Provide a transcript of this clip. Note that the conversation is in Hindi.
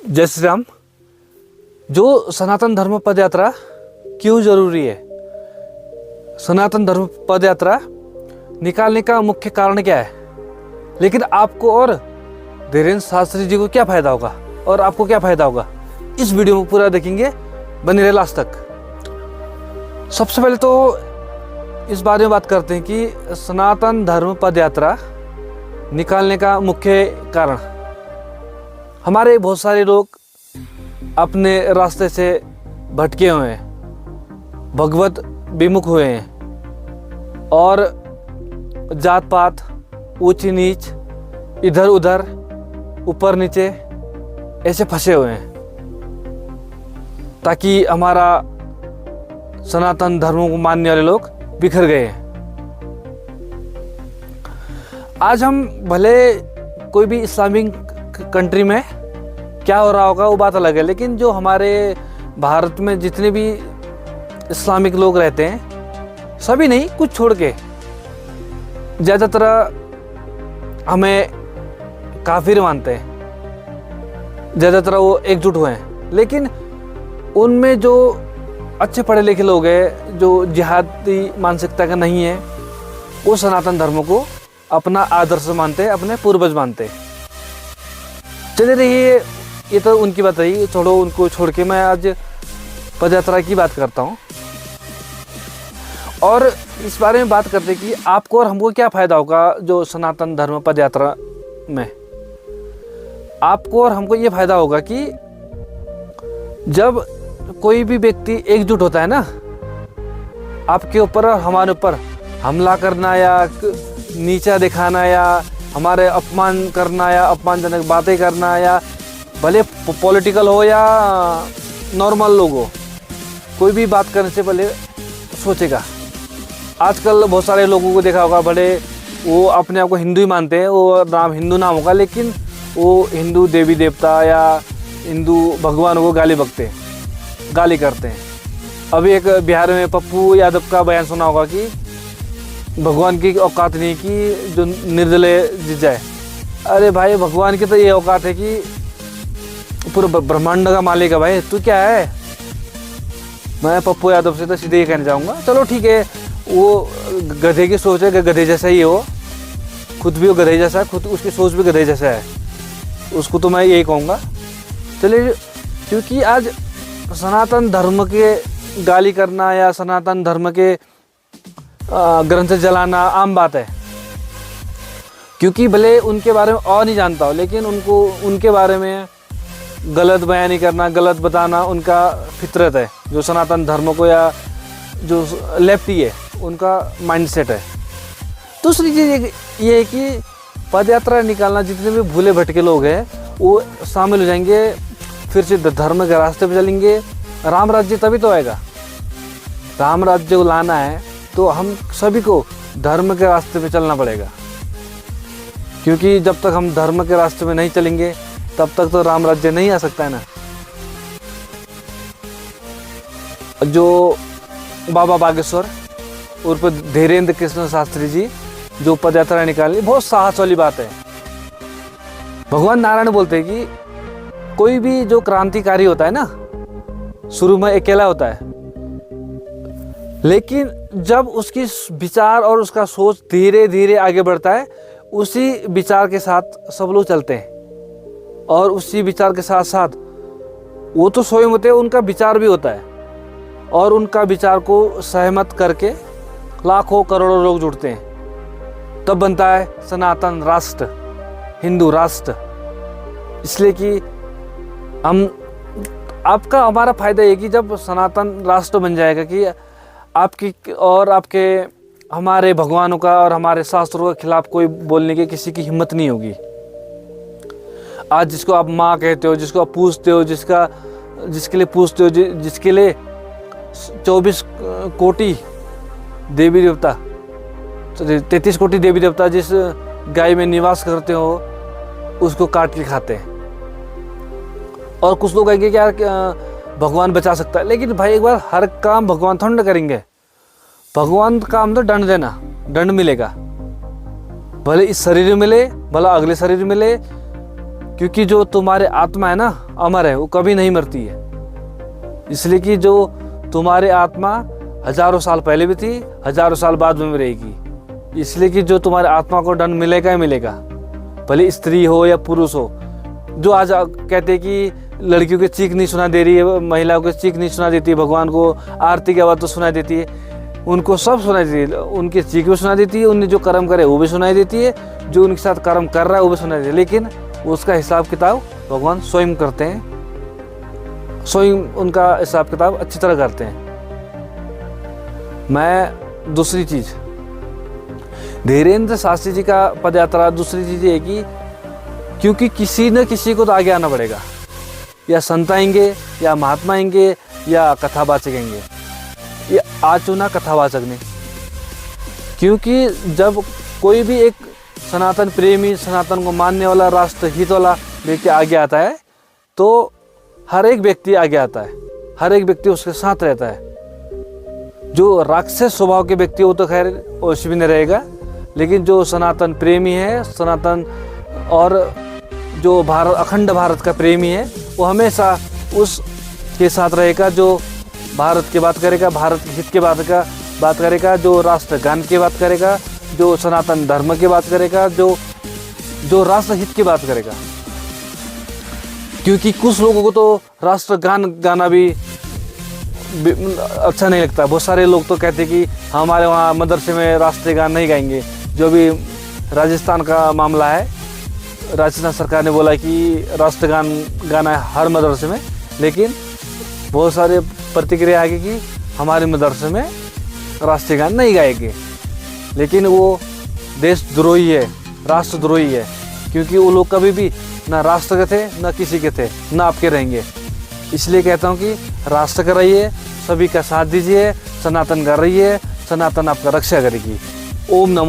जय श्री राम। जो सनातन धर्म पद यात्रा क्यों जरूरी है, सनातन धर्म पद यात्रा निकालने का मुख्य कारण क्या है, लेकिन आपको और धीरेन्द्र शास्त्री जी को क्या फायदा होगा और आपको क्या फायदा होगा, इस वीडियो में पूरा देखेंगे। बने रहे लास्ट तक। सबसे पहले तो इस बारे में बात करते हैं कि सनातन धर्म पद यात्रा निकालने का मुख्य कारण, हमारे बहुत सारे लोग अपने रास्ते से भटके हुए हैं, भगवत विमुख हुए हैं और जात पात, ऊंच नीच, इधर उधर, ऊपर नीचे ऐसे फंसे हुए हैं, ताकि हमारा सनातन धर्म को मानने वाले लोग बिखर गए हैं। आज हम भले कोई भी इस्लामिक कंट्री में क्या हो रहा होगा वो बात अलग है, लेकिन जो हमारे भारत में जितने भी इस्लामिक लोग रहते हैं, सभी नहीं, कुछ छोड़ के ज़्यादातर हमें काफिर मानते हैं, ज़्यादातर वो एकजुट हुए हैं। लेकिन उनमें जो अच्छे पढ़े लिखे लोग हैं, जो जिहादी मानसिकता का नहीं है, वो सनातन धर्म को अपना आदर्श मानते हैं, अपने पूर्वज मानते हैं। चलिए रहिए, ये तो उनकी बात रही, छोड़ो उनको छोड़ के मैं आज पदयात्रा की बात करता हूँ और इस बारे में बात करते कि आपको और हमको क्या फ़ायदा होगा जो सनातन धर्म पदयात्रा में। आपको और हमको ये फ़ायदा होगा कि जब कोई भी व्यक्ति एकजुट होता है ना, आपके ऊपर और हमारे ऊपर हमला करना या नीचा दिखाना या हमारे अपमान करना या अपमानजनक बातें करना या भले पॉलिटिकल हो या नॉर्मल लोग हो, कोई भी बात करने से पहले सोचेगा। आजकल बहुत सारे लोगों को देखा होगा, भले वो अपने आप को हिंदू ही मानते हैं, वो नाम हिंदू नाम होगा, लेकिन वो हिंदू देवी देवता या हिंदू भगवान को गाली करते हैं। अभी एक बिहार में पप्पू यादव का बयान सुना होगा कि भगवान की औकात नहीं कि जो निर्दलीय जीत जाए। अरे भाई, भगवान की तो ये औकात है कि पूरे ब्रह्मांड का मालिक है भाई, तू क्या है। मैं पप्पू यादव से तो सीधे ये कहना चाहूँगा, चलो ठीक है, वो गधे की सोच है, गधे जैसा ही हो, खुद भी वो गधे जैसा है, खुद उसकी सोच भी गधे जैसा है, उसको तो मैं यही कहूँगा। चलिए, क्योंकि आज सनातन धर्म के गाली करना या सनातन धर्म के ग्रंथ जलाना आम बात है, क्योंकि भले उनके बारे में और नहीं जानता हो, लेकिन उनको उनके बारे में गलत बयानी करना, गलत बताना उनका फितरत है। जो सनातन धर्म को या जो लेफ्टी है, उनका माइंडसेट है। दूसरी चीज़ ये है कि पदयात्रा निकालना, जितने भी भूले भटके लोग हैं वो शामिल हो जाएंगे, फिर से धर्म के रास्ते पे चलेंगे। राम राज्य तभी तो आएगा। राम राज्य को लाना है तो हम सभी को धर्म के रास्ते पे चलना पड़ेगा, क्योंकि जब तक हम धर्म के रास्ते में नहीं चलेंगे तब तक तो राम राज्य नहीं आ सकता है ना। जो बाबा बागेश्वर उर्फ धीरेन्द्र कृष्ण शास्त्री जी जो पदयात्रा निकाली, बहुत साहस वाली बात है। भगवान नारायण बोलते हैं कि कोई भी जो क्रांतिकारी होता है ना, शुरू में अकेला होता है, लेकिन जब उसकी विचार और उसका सोच धीरे धीरे आगे बढ़ता है, उसी विचार के साथ सब लोग चलते हैं और उसी विचार के साथ साथ वो तो स्वयं होते हैं, उनका विचार भी होता है और उनका विचार को सहमत करके लाखों करोड़ों लोग जुड़ते हैं, तब बनता है सनातन राष्ट्र, हिंदू राष्ट्र। इसलिए कि आपका हमारा फायदा ये कि जब सनातन राष्ट्र बन जाएगा कि आपकी और आपके हमारे भगवानों का और हमारे शास्त्रों के खिलाफ कोई बोलने की किसी की हिम्मत नहीं होगी। आज जिसको आप माँ कहते हो, जिसको आप पूछते हो, जिसके लिए पूछते हो, जिसके लिए 24 कोटि देवी देवता, 33 कोटि देवी देवता जिस गाय में निवास करते हो, उसको काट के खाते हैं। और कुछ लोग कहेंगे कि यार भगवान बचा सकता है, लेकिन भाई एक बार हर काम भगवान थोड़ा ना करेंगे। भगवान का काम तो दंड देना, दंड मिलेगा, भले इस शरीर में मिले, भला अगले शरीर में मिले, क्योंकि जो तुम्हारे आत्मा है ना अमर है, वो कभी नहीं मरती है। इसलिए कि जो तुम्हारी आत्मा हजारों साल पहले भी थी, हजारों साल बाद में भी रहेगी। इसलिए कि जो तुम्हारे आत्मा को दंड मिलेगा ही मिलेगा, भले स्त्री हो या पुरुष हो। जो आज कहते हैं कि लड़कियों की चीख नहीं सुना दे रही है, महिलाओं की चीख नहीं सुना देती है, भगवान को आरती की आवाज़ तो सुनाई देती है, उनको सब सुनाई देती है, उनकी चीख भी सुनाई देती है, उन्हें जो कर्म करे वो भी सुनाई देती है, जो उनके साथ कर्म कर रहा है वो भी सुनाई देती है। लेकिन उसका हिसाब किताब भगवान स्वयं करते हैं, स्वयं उनका हिसाब किताब अच्छी तरह करते हैं। मैं दूसरी चीज़, धीरेन्द्र शास्त्री जी का पद यात्रा, दूसरी चीज़ ये है कि क्योंकि किसी न किसी को तो आगे आना पड़ेगा, या संत आएंगे या महात्मा आएंगे या कथावाचक आएंगे। ये आज चुना कथावाचक ने, क्योंकि जब कोई भी एक सनातन प्रेमी, सनातन को मानने वाला, राष्ट्र हित वाला व्यक्ति आगे आता है तो हर एक व्यक्ति आगे आता है, हर एक व्यक्ति उसके साथ रहता है। जो राक्षस स्वभाव के व्यक्ति वो तो खैर उस भी नहीं रहेगा, लेकिन जो सनातन प्रेमी है, सनातन और जो भारत, अखंड भारत का प्रेमी है, वो हमेशा उसके साथ रहेगा, जो भारत की बात करेगा, भारत के हित की बात करेगा, जो राष्ट्रगान की बात करेगा, जो सनातन धर्म की बात करेगा, जो राष्ट्र हित की बात करेगा। क्योंकि कुछ लोगों को तो राष्ट्रगान गाना भी अच्छा नहीं लगता। बहुत सारे लोग तो कहते हैं कि हमारे वहाँ मदरसे में राष्ट्रीय गान नहीं गाएंगे। जो भी राजस्थान का मामला है, राजस्थान सरकार ने बोला कि राष्ट्रगान गाना है हर मदरसे में, लेकिन बहुत सारे प्रतिक्रिया आ गई कि हमारे मदरसे में राष्ट्रीय गान नहीं गाएंगे। लेकिन वो देशद्रोही है, राष्ट्रद्रोही है, क्योंकि वो लोग कभी भी ना राष्ट्र के थे, ना किसी के थे, ना आपके रहेंगे। इसलिए कहता हूँ कि राष्ट्र का रहिए, सभी का साथ दीजिए, सनातन का रहिए, सनातन आपका रक्षा करेगी। ओम नमो